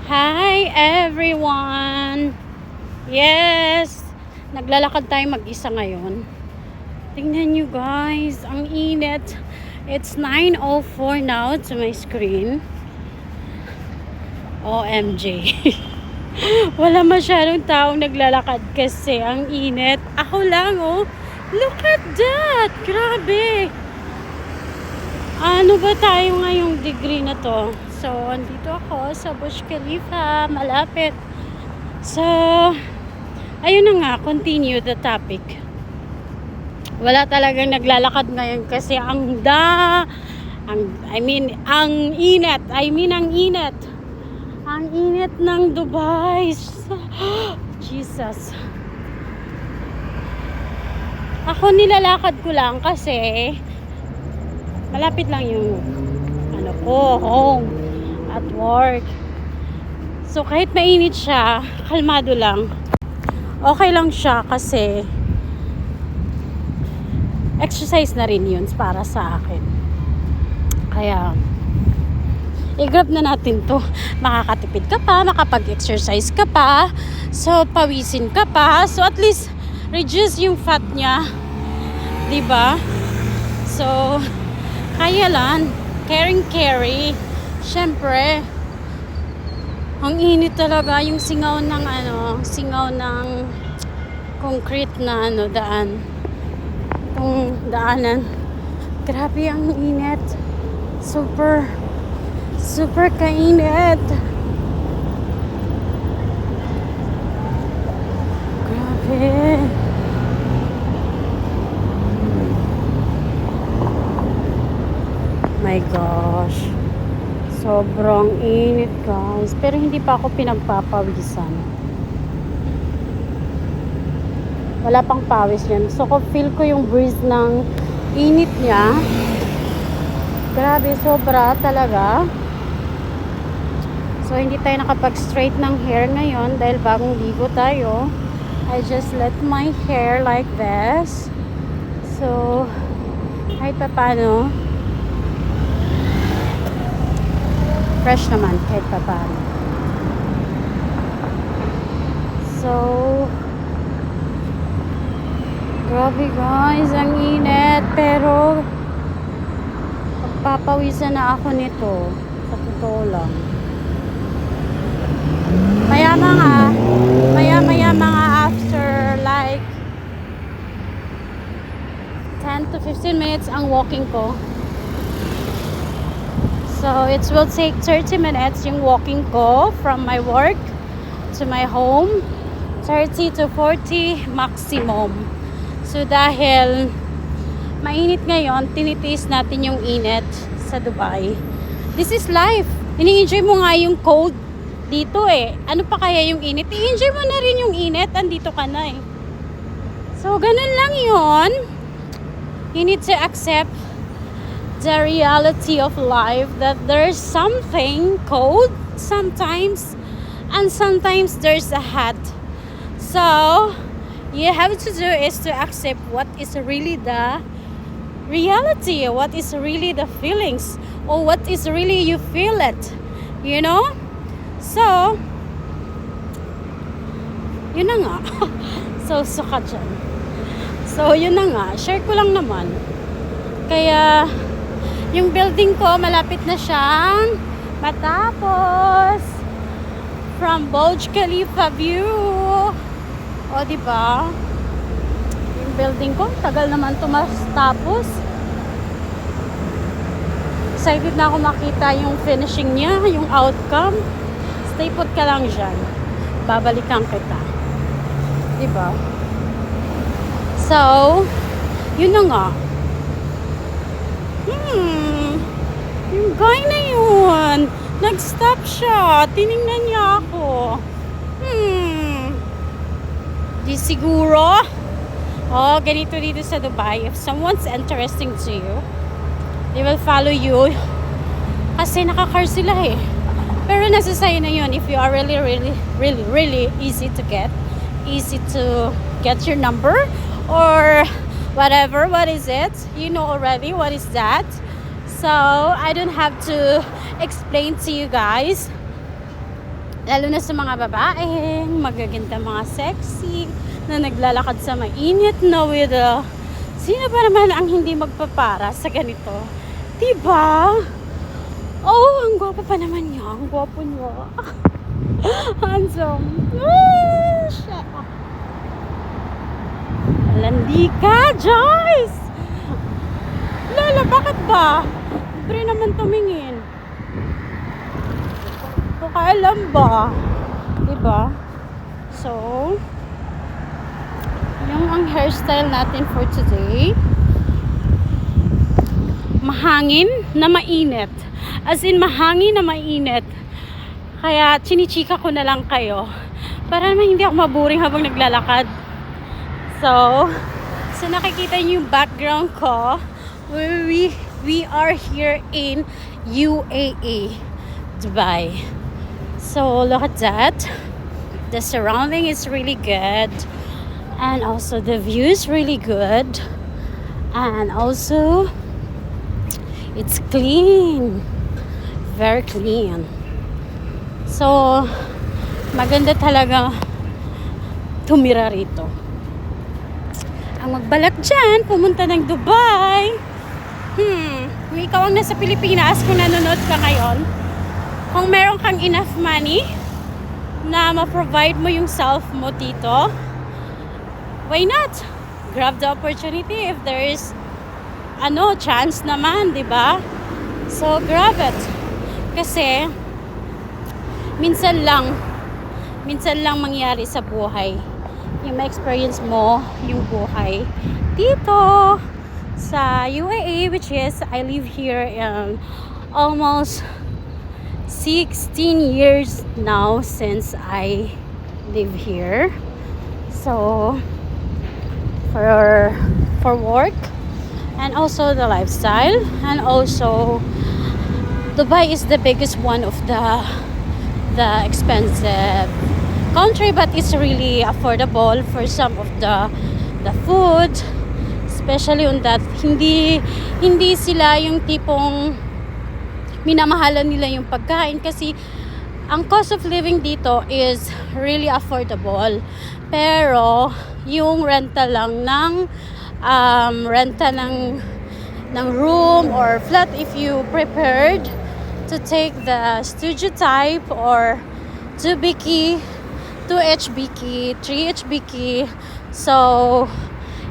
Hi everyone! Yes! Naglalakad tayo mag-isa ngayon. Tingnan nyo guys, ang init. It's 9:04 now to my screen. OMG. Wala masyadong taong naglalakad kasi ang init. Ako lang oh. Look at that! Grabe! Ano ba tayo ngayong degree na to? So, andito ako sa Burj Khalifa, malapit. So, ayun na nga, continue the topic. Wala talagang naglalakad ngayon kasi ang init. Ang init ng Dubai. Jesus. Ako nilalakad ko lang kasi malapit lang yung home at work. So kahit mainit siya, kalmado lang. Okay lang siya kasi exercise na rin yun para sa akin. Kaya i-grab na natin to. Makakatipid ka pa, makapag-exercise ka pa, so pawisin ka pa, so at least reduce yung fat niya, diba? So kaya lang, carry. Syempre, ang init talaga yung singaw ng concrete na daan. Itong daanan. Grabe ang init. Super kainit. Grabe. My gosh. Sobrang init guys. Pero hindi pa ako pinagpapawisan. Wala pang pawis yan. So feel ko yung breeze ng init niya. Grabe, sobra talaga. So hindi tayo nakapag-straight ng hair ngayon dahil bagong ligo tayo. I just let my hair like this. So kahit pa paano, fresh naman kahit pa paano. So grabe guys, ang init, pero pagpapawisan na ako nito sa totoo lang. Maya mga after like 10 to 15 minutes ang walking ko. So it will take 30 minutes yung walking ko from my work to my home. 30 to 40 maximum. So dahil mainit ngayon, tinitiis natin yung init sa Dubai. This is life. Ini-enjoy mo nga yung cold dito eh. Ano pa kaya yung init? I-enjoy mo na rin yung init. Andito ka na eh. So ganun lang yun. You need to accept the reality of life, that there's something cold sometimes and sometimes there's a hot. So you have to do is to accept what is really the reality, what is really the feelings, or what is really you feel it, you know. So yun na nga. So suka dyan. So yun na nga, share ko lang naman. Kaya yung building ko, malapit na siyang matapos. From Burj Khalifa view. O, diba? Yung building ko, tagal naman ito matapos. Excited na ako makita yung finishing niya, yung outcome. Stay put ka lang dyan. Babalikan kita. Diba? So, yun na nga. Yung guy na yun, nag-stop siya, tinignan niya ako. Di siguro, ganito dito sa Dubai, if someone's interesting to you, they will follow you, kasi naka-car sila eh. Pero nasa sayo na yun, if you are really easy to get your number, or whatever, what is it? You know already what is that. So I don't have to explain to you guys Lalo na sa mga babae, magaganda, mga sexy, na naglalakad sa mainit na weather. Sino ba naman ang hindi magpapara sa ganito? Diba? Oh, ang gwapo pa naman niya. Ang gwapo niya. Handsome. Ah, shit. Landi ka, Joyce! Lola, bakit ba? Libre naman tumingin. Kakaalam ba? Diba? So, yung ang hairstyle natin for today, mahangin na mainit. As in, mahangin na mainit. Kaya, chinichika ko na lang kayo. Para naman hindi ako maburing habang naglalakad. So nakikita niyo yung background ko. We are here in UAE, Dubai. So, look at that. The surrounding is really good. And also, the view is really good. And also, it's clean. Very clean. So, maganda talaga tumira rito. Ang magbalak dyan, pumunta ng Dubai. Kung ikaw ang nasa Pilipinas, kung nanonood ka ngayon, kung meron kang enough money na ma-provide mo yung self mo dito, why not? Grab the opportunity if there is chance naman, di ba? So, grab it. Kasi, minsan lang mangyari sa buhay yung ma-experience mo yung buhay dito sa UAE, which is I live here almost 16 years now since I live here. So for work and also the lifestyle, and also Dubai is the biggest one of the expensive country, but it's really affordable for some of the food, especially on that hindi sila yung tipong minamahalan nila yung pagkain, kasi ang cost of living dito is really affordable. Pero yung renta lang ng room or flat, if you prepared to take the studio type or 2 HBK, 3 HBK, so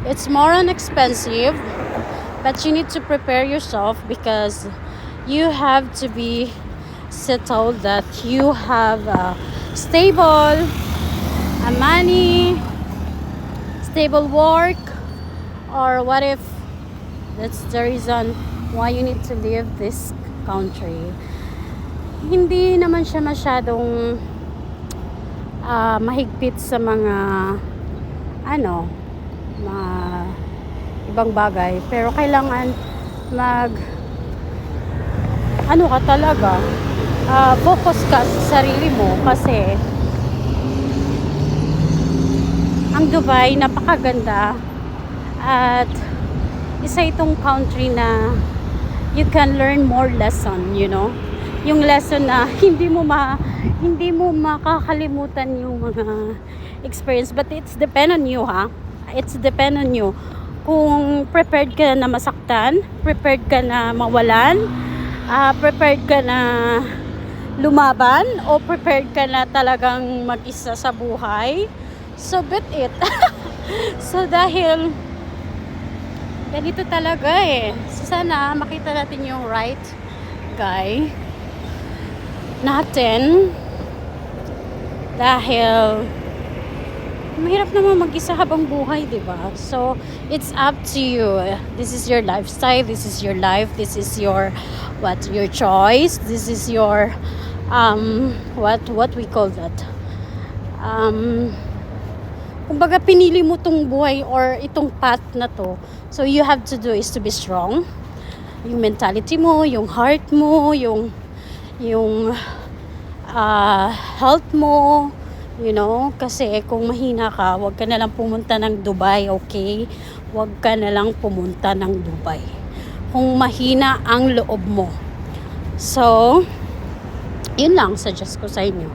it's more expensive, but you need to prepare yourself because you have to be settled that you have stable money, stable work, or what if that's the reason why you need to leave this country. Hindi naman siya masyadong mahigpit sa mga ibang bagay, pero kailangan ka talaga focus ka sa sarili mo, kasi ang Dubai napakaganda at isa itong country na you can learn more lesson, yung lesson na hindi mo makakalimutan yung mga experience, but it's depend on you, it's depend on you kung prepared ka na masaktan, prepared ka na mawalan, prepared ka na lumaban, o prepared ka na talagang mag-isa sa buhay. So bet it. So dahil ganito talaga so sana makita natin yung right guy natin, dahil mahirap naman mag-isa habang buhay, diba? So it's up to you. This is your lifestyle, this is your life, this is your choice, this is your what we call that, kumbaga pinili mo tong buhay or itong path na to, so you have to do is to be strong, yung mentality mo, yung heart mo, yung health mo, kasi kung mahina ka, wag ka na lang pumunta ng Dubai, okay? Wag ka na lang pumunta ng Dubai kung mahina ang loob mo. So yun lang suggest ko sa inyo.